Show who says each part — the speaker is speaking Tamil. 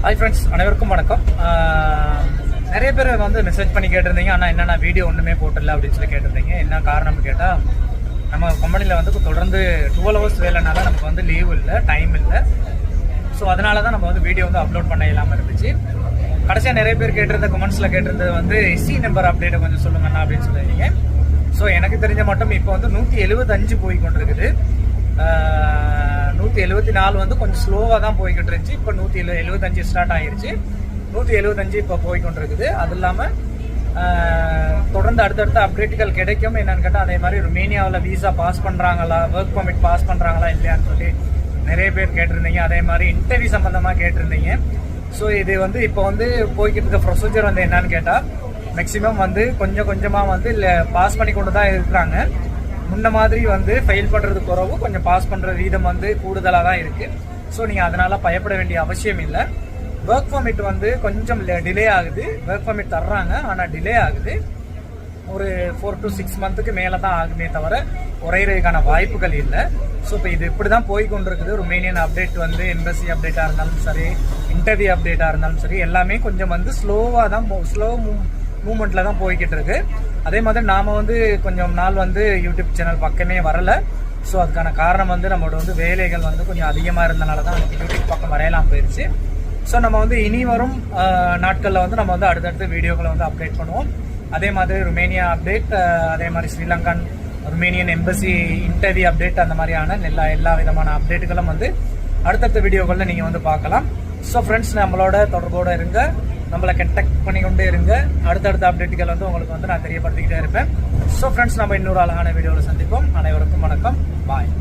Speaker 1: ஹாய் ஃப்ரெண்ட்ஸ், அனைவருக்கும் வணக்கம். நிறைய பேர் வந்து மெசேஜ் பண்ணி கேட்டிருந்தீங்க, ஆனால் என்னென்ன வீடியோ ஒன்றுமே போட்டில்ல அப்படின்னு சொல்லி கேட்டிருந்தீங்க. என்ன காரணம்னு கேட்டால், நம்ம கம்பெனியில் வந்து தொடர்ந்து 12 hours வேலைனால நமக்கு வந்து லீவ் இல்லை, டைம் இல்லை. ஸோ அதனால தான் நம்ம வந்து வீடியோ வந்து அப்லோட் பண்ண இல்லாமல் இருந்துச்சு. கடைசியாக நிறைய பேர் கேட்டிருந்த கமெண்ட்ஸில் கேட்டிருந்தது வந்து எஸ்சி நம்பர் அப்டேட்டை கொஞ்சம் சொல்லுங்கண்ணா அப்படின்னு சொல்லியிருந்தீங்க. ஸோ எனக்கு தெரிஞ்ச மட்டும் இப்போ வந்து 175 போய் கொண்டிருக்குது. 174 வந்து கொஞ்சம் ஸ்லோவாக தான் போய்கிட்டு இருந்துச்சு. இப்போ 175 ஸ்டார்ட் ஆகிருச்சு. 175 இப்போ போய்கொண்டிருக்குது. அது இல்லாமல் தொடர்ந்து அடுத்தடுத்த அப்டேட்டுகள் கிடைக்கும். என்னன்னு கேட்டால், அதே மாதிரி ருமேனியாவில் வீசா பாஸ் பண்ணுறாங்களா, ஒர்க் பர்மிட் பாஸ் பண்ணுறாங்களா இல்லையான்னு சொல்லி நிறைய பேர் கேட்டிருந்தீங்க. அதே மாதிரி இன்டர்வியூ சம்மந்தமாக கேட்டிருந்தீங்க. ஸோ இது வந்து இப்போ வந்து போய்கிட்டு இருக்க ப்ரொசீஜர் வந்து என்னன்னு கேட்டால், மேக்ஸிமம் வந்து கொஞ்சம் கொஞ்சமாக வந்து இல்லை பாஸ் பண்ணி கொண்டு தான் இருக்கிறாங்க. முன்ன மாதிரி வந்து ஃபெயில் பண்ணுறது குறவு, கொஞ்சம் பாஸ் பண்ணுற வீதம் வந்து கூடுதலாக தான் இருக்குது. ஸோ நீங்கள் அதனால் பயப்பட வேண்டிய அவசியம் இல்லை. ஒர்க் பர்மிட் வந்து கொஞ்சம் டிலே ஆகுது. ஒர்க் பர்மிட் தர்றாங்க, ஆனால் டிலே ஆகுது. ஒரு 4 to 6 மந்த்துக்கு மேலே தான் ஆகுமே தவிர குறையிறதுக்கான வாய்ப்புகள் இல்லை. ஸோ இப்போ இது இப்படி தான் போய் கொண்டிருக்குது. ருமேனியன் அப்டேட் வந்து எம்பசி அப்டேட்டாக இருந்தாலும் சரி, இன்டர்வியூ அப்டேட்டாக இருந்தாலும் சரி, எல்லாமே கொஞ்சம் வந்து ஸ்லோவாக தான் ஸ்லோ மூமெண்ட்டில் தான் போய்கிட்டு இருக்கு. அதே மாதிரி நாம் வந்து கொஞ்சம் நாள் வந்து யூடியூப் சேனல் பக்கமே வரலை. ஸோ அதுக்கான காரணம் வந்து நம்மளோட வந்து வேலைகள் வந்து கொஞ்சம் அதிகமாக இருந்தனால தான் நமக்கு யூடியூப் பக்கம் வரையலாம் போயிடுச்சு. ஸோ நம்ம வந்து இனி வரும் நாட்களில் வந்து நம்ம வந்து அடுத்தடுத்த வீடியோக்களை வந்து அப்டேட் பண்ணுவோம். அதே மாதிரி ருமேனியா அப்டேட், அதே மாதிரி Sri Lankan Romanian embassy interview update, அந்த மாதிரியான எல்லா விதமான அப்டேட்டுகளும் வந்து அடுத்தடுத்த வீடியோக்களில் நீங்கள் வந்து பார்க்கலாம். ஸோ ஃப்ரெண்ட்ஸ், நம்மளோட தொடர்போடு இருங்க, நம்மளை கண்டெக்ட் பண்ணிக்கொண்டே இருங்க. அடுத்தடுத்த அப்டேட்டுகள் வந்து உங்களுக்கு வந்து நான் தெரியப்படுத்திக்கிட்டே இருப்பேன். ஸோ ஃப்ரெண்ட்ஸ், நம்ம இன்னொரு அழகான வீடியோவில் சந்திப்போம். அனைவருக்கும் வணக்கம். பாய்.